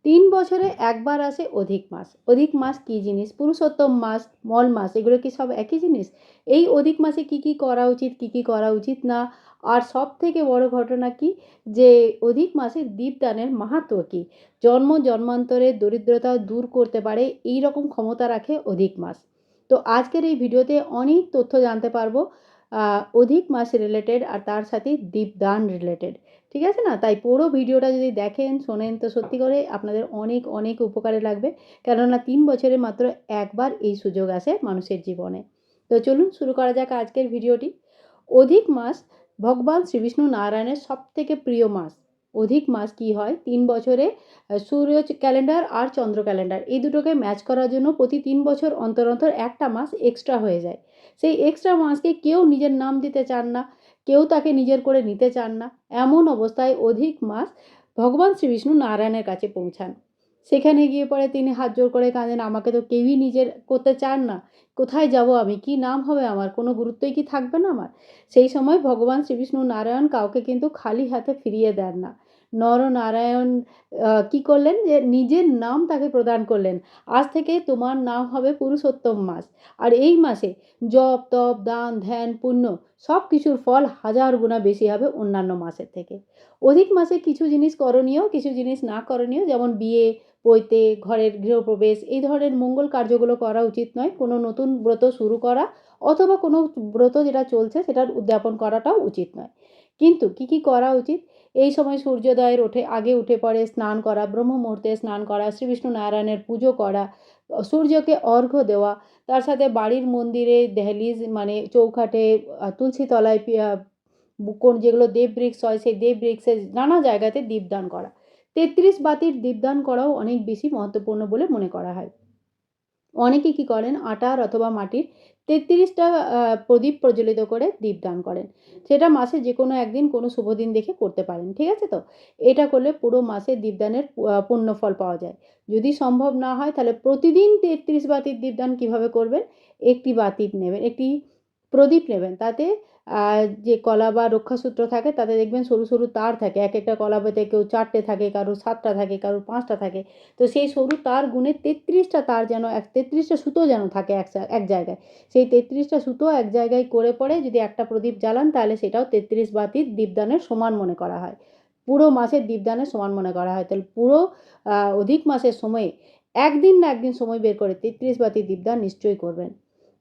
3 বছরে একবার আসে অধিক মাস। অধিক মাস কী জিনিস? পুরুষোত্তম মাস, মল মাস এগুলো কি সব একই জিনিস? এই অধিক মাসে কী কী করা উচিত, কী কী করা উচিত না? আর সবথেকে বড় ঘটনা কী, যে অধিক মাসে দীপদানের মাহাত্ম্য কী? জন্ম জন্মান্তরের দরিদ্রতা দূর করতে পারে এই রকম ক্ষমতা রাখে অধিক মাস। তো আজকের এই ভিডিওতে অনেক তথ্য জানতে পারবো অধিক মাস রিলেটেড আর তার সাথে দীপদান রিলেটেড। ঠিক আছে না? তাই পুরো ভিডিওটা যদি দেখেন, শোনেন তো সত্যি করে আপনাদের অনেক অনেক উপকারে লাগবে। কেননা 3 বছরে মাত্র একবার এই সুযোগ আসে মানুষের জীবনে। তো চলুন শুরু করা যাক আজকের ভিডিওটি। অধিক মাস ভগবান শ্রীবিষ্ণু নারায়ণের সবথেকে প্রিয় মাস। অধিক মাস কী হয়, 3 বছরে সূর্য ক্যালেন্ডার আর চন্দ্র ক্যালেন্ডার এই দুটোকে ম্যাচ করার জন্য প্রতি 3 বছর অন্তর অন্তর একটা মাস এক্সট্রা হয়ে যায়। সেই এক্সট্রা মাসকে কেউ নিজের নাম দিতে চান না, কেউ তাকে নিজের করে নিতে চান না। এমন অবস্থায় অধিক মাস ভগবান শ্রীবিষ্ণু নারায়ণের কাছে পৌঁছান। সেখানে গিয়ে পরে তিনি হাত জোড় করে কাঁদেন, আমাকে তো কেউই নিজের করতে চান না। কোথায় যাব আমি? কী নাম হবে আমার? কোনো গুরুত্বই কি থাকবে না আমার? সেই সময় ভগবান শ্রীবিষ্ণু নারায়ণ কাউকে কিন্তু খালি হাতে ফিরিয়ে দেন না। নরনারায়ণ কী করলেন, যে নিজের নাম তাকে প্রদান করলেন। আজ থেকে তোমার নাম হবে পুরুষোত্তম মাস। আর এই মাসে জপ, তপ, দান, ধ্যান, পুণ্য সব কিছুর ফল হাজার গুণা বেশি হবে অন্যান্য মাসের থেকে। অধিক মাসে কিছু জিনিস করণীয়, কিছু জিনিস না করণীয়, যেমন বিয়ে, পৈতে, ঘরের গৃহপ্রবেশ এই ধরনের মঙ্গল কার্যগুলো করা উচিত নয়। কোনো নতুন ব্রত শুরু করা অথবা কোনো ব্রত যেটা চলছে সেটার উদ্যাপন করাটাও উচিত নয়। কিন্তু কী কী করা উচিত? এই সময় সূর্যোদয়ের আগে উঠে পড়ে স্নান করা, ব্রহ্ম মুহূর্তে স্নান করা, শ্রীবিষ্ণু নারায়ণের পুজো করা, সূর্যকে অর্ঘ্য দেওয়া, তার সাথে বাড়ির মন্দিরে দহলিজ মানে চৌখাটে, তুলসী তলায় কোন যেগুলো দেব বৃক্ষ হয় সেই দেব বৃক্ষের নানা জায়গাতে দীপদান করা। 33 বাতির দীপদান করাও অনেক বেশি মহত্বপূর্ণ বলে মনে করা হয়। অনেকে কী করেন, আটার অথবা মাটির 33টা প্রদীপ প্রজ্বলিত করে দীপদান করেন। সেটা মাসে যেকোনো একদিন কোনো শুভ দিন দেখে করতে পারেন। ঠিক আছে তো? এটা করলে পুরো মাসে দীপদানের পুণ্যফল পাওয়া যায়। যদি সম্ভব না হয় তাহলে প্রতিদিন 33 বাতির দীপদান কীভাবে করবেন? একটি বাতি নেবেন, একটি প্রদীপ নেবেন। তাতে যে কলা বা রক্ষাসূত্র থাকে তাতে দেখবেন সরু সরু তার থাকে। একেকটা কলাপাতে কেউ 4টে থাকে, কারোর 7টা থাকে, কারোর 5টা থাকে। তো সেই সরু তার গুণে 33টা তার যেন 33টা সুতো যেন থাকে এক জায়গায়। সেই 33টা সুতো এক জায়গায় করে পরে যদি একটা প্রদীপ জ্বালান তাহলে সেটাও 33 বাতির দীপদানের সমান মনে করা হয়। পুরো মাসের দীপদানের সমান মনে করা হয়। তাহলে পুরো অধিক মাসের সময়ে একদিন না একদিন সময় বের করে 33 বাতির দীপদান নিশ্চয়ই করবেন।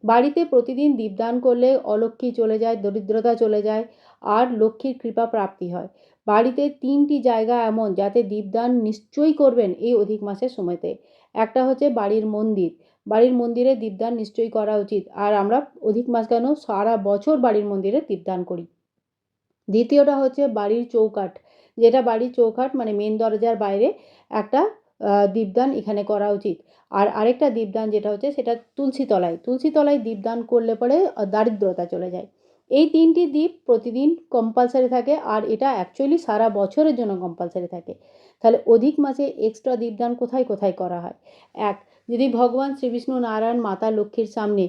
বাড়িতে প্রতিদিন দীপদান করলে অলক্ষ্মী চলে যায়, দরিদ্রতা চলে যায় আর লক্ষ্মীর কৃপা প্রাপ্তি হয়। বাড়িতে 3টি জায়গা এমন যাতে দীপদান নিশ্চয়ই করবেন এই অধিক মাসের সময়তে। একটা হচ্ছে বাড়ির মন্দির। বাড়ির মন্দিরে দীপদান নিশ্চয়ই করা উচিত। আর আমরা অধিক মাস কেন সারা বছর বাড়ির মন্দিরে দীপদান করি। দ্বিতীয়টা হচ্ছে বাড়ির চৌকাঠ। যেটা বাড়ির চৌকাঠ মানে মেন দরজার বাইরে একটা দীপদান এখানে করা উচিত। আর আরেকটা দীপদান যেটা হচ্ছে সেটা তুলসী তলায়। তুলসী তলায় দীপদান করলে পরে দারিদ্রতা চলে যায়। এই 3টি দ্বীপ প্রতিদিন কম্পালসারি থাকে আর এটা অ্যাকচুয়ালি সারা বছরের জন্য কম্পালসারি থাকে। তাহলে অধিক মাসে এক্সট্রা দীপদান কোথায় কোথায় করা হয়? এক, যদি ভগবান শ্রীবিষ্ণু নারায়ণ মাতা লক্ষ্মীর সামনে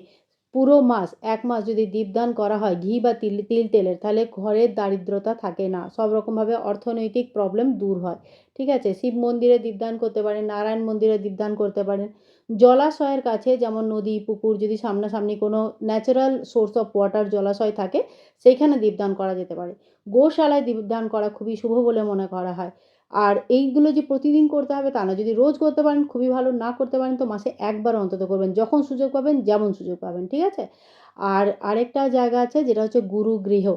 পুরো মাস 1 মাস যদি দীপদান করা হয় ঘি বা তিল তেলের, তাহলে ঘরের দারিদ্রতা থাকে না। সব রকমভাবে অর্থনৈতিক প্রবলেম দূর হয়। ঠিক আছে? শিব মন্দিরে দীপদান করতে পারেন, নারায়ণ মন্দিরে দীপদান করতে পারেন। জলাশয়ের কাছে যেমন নদী, পুকুর যদি সামনাসামনি কোনো ন্যাচারাল সোর্স অফ ওয়াটার জলাশয় থাকে সেইখানে দীপদান করা যেতে পারে। গোশালায় দীপদান করা খুবই শুভ বলে মনে করা হয়। আর এইগুলো যে প্রতিদিন করতে হবে তা না। যদি রোজ করতে পারেন খুবই ভালো, না করতে পারেন তো মাসে একবার অন্তত করবেন। যখন সুযোগ পাবেন, যেমন সুযোগ পাবেন। ঠিক আছে? আর আরেকটা জায়গা আছে যেটা হচ্ছে গুরুগৃহ।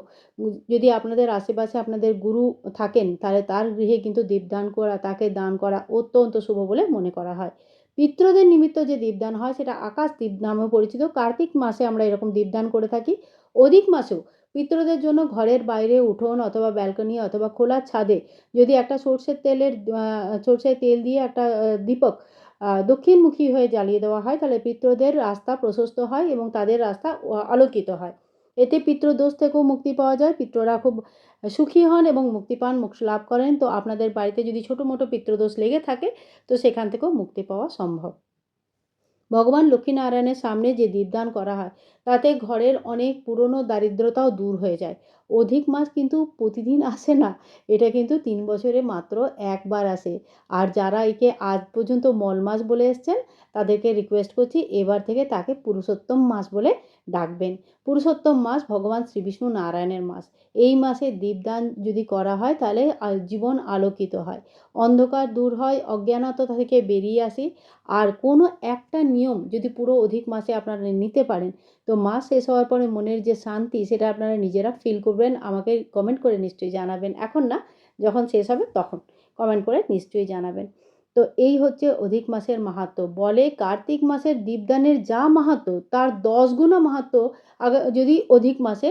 যদি আপনাদের আশেপাশে আপনাদের গুরু থাকেন তাহলে তার গৃহে কিন্তু দীপদান করা, তাকে দান করা অত্যন্ত শুভ বলে মনে করা হয়। পিতৃদের নিমিত্ত যে দীপদান হয় সেটা আকাশ দীপ নামেও পরিচিত। কার্তিক মাসে আমরা এরকম দীপদান করে থাকি। অধিক মাসেও পিতৃদের জন্য ঘরের বাইরে উঠোন অথবা ব্যালকনি অথবা খোলা ছাদে যদি একটা সরষের তেল দিয়ে একটা দীপক দক্ষিণমুখী হয়ে জ্বালিয়ে দেওয়া হয় তাহলে পিতৃদের রাস্তা প্রশস্ত হয় এবং তাদের রাস্তা আলোকিত হয়। এতে পিতৃদোষ থেকেও মুক্তি পাওয়া যায়। পিতৃরা খুব সুখী হন এবং মুক্তি পান, মোক্ষ লাভ করেন। তো আপনাদের বাড়িতে যদি ছোটোমোটো পিতৃদোষ লেগে থাকে তো সেখান থেকেও মুক্তি পাওয়া সম্ভব। ভগবান লক্ষ্মীনারায়ণের সামনে যে দীপদান করা হয় তাতে ঘরের অনেক পুরনো দারিদ্রতাও দূর হয়ে যায়। অধিক মাস কিন্তু প্রতিদিন আসে না, এটা কিন্তু 3 বছরে মাত্র একবার আসে। আর যারা একে আজ পর্যন্ত মল মাস বলে এসছেন, তাদেরকে রিকোয়েস্ট করছি এবার থেকে তাকে পুরুষোত্তম মাস বলে ডাকবেন। পুরুষোত্তম মাস ভগবান শ্রীবিষ্ণু নারায়ণের মাস। এই মাসে দীপদান যদি করা হয় তাহলে জীবন আলোকিত হয়, অন্ধকার দূর হয়, অজ্ঞানতা থেকে বেরিয়ে আসি। আর কোনো একটা নিয়ম যদি পুরো অধিক মাসে আপনারা নিতে পারেন, তো মাস শেষ হওয়ার পরে মনের যে শান্তি সেটা আপনারা নিজেরা ফিল করবেন। আমাকে কমেন্ট করে নিশ্চয়ই জানাবেন, এখন না, যখন শেষ হবে তখন কমেন্ট করে নিশ্চয়ই জানাবেন। তো এই হচ্ছে অধিক মাসের মাহাত্ম্য। বলে কার্তিক মাসের দীপদানের যা মাহাত্ম্য তার 10 গুণা মাহাত্ম্য যদি অধিক মাসে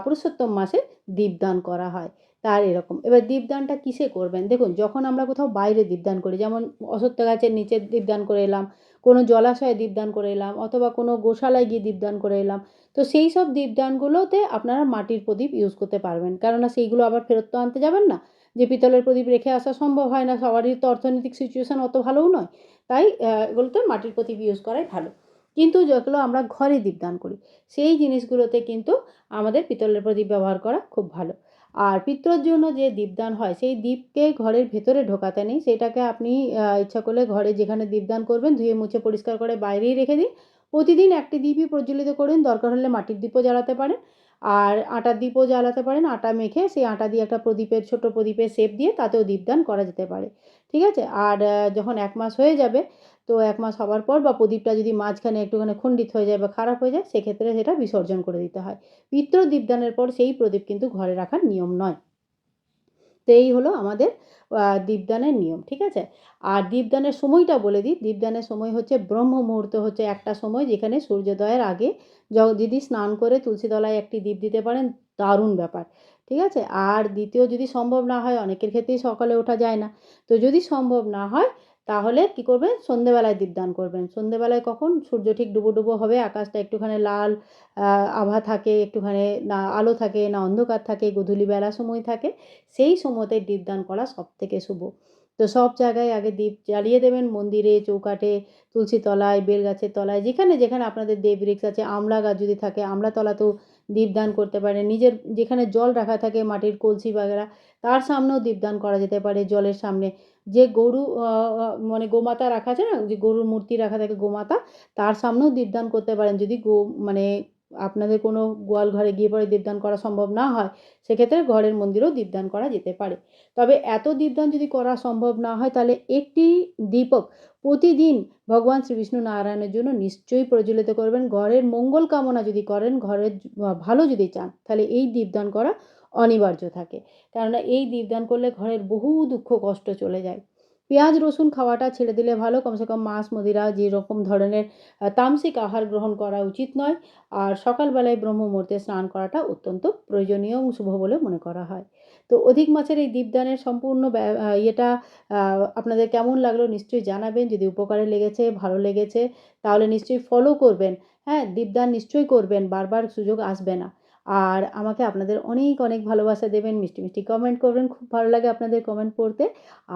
পুরুষোত্তম মাসে দীপদান করা হয়। তার এরকম এবার দীপদানটা কিসে করবেন, দেখুন যখন আমরা কোথাও বাইরে দীপদান করি, যেমন অশ্বত্থ গাছের নিচে দীপদান করে এলাম, কোনো জলাশয়ে দীপদান করে এলাম, অথবা কোনো গোশালায় গিয়ে দীপদান করে এলাম, তো সেই সব দীপদানগুলোতে আপনারা মাটির প্রদীপ ইউজ করতে পারবেন, কেননা সেইগুলো আবার ফেরত তো আনতে যাবেন না। যে পিতলের প্রদীপ রেখে আসা সম্ভব হয় না, সবারই তো অর্থনৈতিক সিচুয়েশান অত ভালোও নয়, তাই এগুলোতে মাটির প্রদীপ ইউজ করাই ভালো। কিন্তু যেগুলো আমরা ঘরে দীপদান করি সেই জিনিসগুলোতে কিন্তু আমাদের পিতলের প্রদীপ ব্যবহার করা খুব ভালো। আর পিত্রর জন্য যে দীপদান হয় সেই দীপকে ঘরের ভেতরে ঢোকাতে নেই, সেটাকে আপনি ইচ্ছা করলে ঘরে যেখানে দীপদান করবেন ধুয়ে মুছে পরিষ্কার করে বাইরেই রেখে দিন। প্রতিদিন একটি দীপই প্রজ্বলিত করুন, দরকার হলে মাটির দীপও জ্বালাতে পারেন, আর আটার দীপও জ্বালাতে পারেন। আটা মেখে সেই আটা দিয়ে একটা প্রদীপের ছোট প্রদীপের শেপ দিয়ে তাতেও দীপদান করা যেতে পারে, ঠিক আছে। আর যখন 1 মাস হয়ে যাবে, তো 1 মাস হওয়ার পর বা প্রদীপটা যদি মাঝখানে একটুখানি খণ্ডিত হয়ে যায় বা খারাপ হয়ে যায়, সেক্ষেত্রে সেটা বিসর্জন করে দিতে হয়। পিতৃ দীপদানের পর সেই প্রদীপ কিন্তু ঘরে রাখার নিয়ম নয়। তো এই হলো আমাদের দীপদানের নিয়ম, ঠিক আছে। আর দীপদানের সময়টা বলে দিই, দীপদানের সময় হচ্ছে ব্রহ্ম মুহূর্ত, হচ্ছে একটা সময় যেখানে সূর্যোদয়ের আগে যদি স্নান করে তুলসী তলায় একটি দীপ দিতে পারেন, দারুণ ব্যাপার, ঠিক আছে। আর দ্বিতীয় যদি সম্ভব না হয়, অনেকের ক্ষেত্রেই সকালে ওঠা যায় না, তো যদি সম্ভব না হয় তাহলে কী করবেন, সন্ধেবেলায় দীপদান করবেন। সন্ধেবেলায় কখন সূর্য ঠিক ডুবো ডুবো হবে, আকাশটা একটুখানি লাল আভা থাকে, একটুখানি না আলো থাকে না অন্ধকার থাকে, গোধূলিবেলা সময় থাকে, সেই সময়তে দীপদান করা সবথেকে শুভ। তো সব জায়গায় আগে দীপ জ্বালিয়ে দেবেন, মন্দিরে, চৌকাঠে, তুলসী তলায়, বেলগাছের তলায়, যেখানে যেখানে আপনাদের দেববৃক্ষ আছে, আমলা গাছ যদি থাকে আমলা তলাতেও দীপদান করতে পারেন। নিজের যেখানে জল রাখা থাকে, মাটির কলসি বাগেরা, তার সামনেও দীপদান করা যেতে পারে, জলের সামনে। যে গরু মানে গোমাতা রাখা আছে না, যে গরুর মূর্তি রাখা থাকে গোমাতা, তার সামনেও দীপদান করতে পারেন। যদি মানে আপনাদের কোনো গোয়াল ঘরে গিয়ে পরে দীপদান করা সম্ভব না হয়, সেক্ষেত্রে ঘরের মন্দিরেও দীপদান করা যেতে পারে। তবে এত দীপদান যদি করা সম্ভব না হয়, তাহলে একটি দীপক প্রতিদিন ভগবান শ্রীবিষ্ণু নারায়ণের জন্য নিশ্চয়ই প্রজ্বলিত করবেন। ঘরের মঙ্গল কামনা যদি করেন, ঘরের ভালো যদি চান, তাহলে এই দীপদান করা অনিবার্য থাকে। কেননা এই দীপদান করলে ঘরের বহু দুঃখ কষ্ট চলে যায়। পেঁয়াজ রসুন খাওয়াটা ছেড়ে দিলে ভালো, কমসে কম মাছ মদিরা যেরকম ধরনের তামসিক আহার গ্রহণ করা উচিত নয়। আর সকালবেলায় ব্রহ্ম মুহূর্তে স্নান করাটা অত্যন্ত প্রয়োজনীয় এবং শুভ বলে মনে করা হয়। তো অধিক মাসের এই দীপদানের সম্পূর্ণ ইয়েটা আপনাদের কেমন লাগলো নিশ্চয়ই জানাবেন। যদি উপকারে লেগেছে, ভালো লেগেছে, তাহলে নিশ্চয়ই ফলো করবেন। হ্যাঁ, দীপদান নিশ্চয়ই করবেন, বারবার সুযোগ আসবে না। আর আমাকে আপনাদের অনেক অনেক ভালোবাসা দেবেন, মিষ্টি মিষ্টি কমেন্ট করবেন, খুব ভালো লাগে আপনাদের কমেন্ট পড়তে।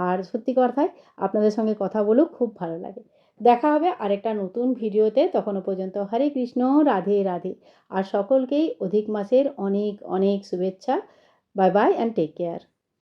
আর সত্যি কথায় আপনাদের সঙ্গে কথা বলেও খুব ভালো লাগে। দেখা হবে আরেকটা নতুন ভিডিওতে, তখনও পর্যন্ত হরে কৃষ্ণ, রাধে রাধে। আর সকলকেই অধিক মাসের অনেক অনেক শুভেচ্ছা। Bye bye and take care.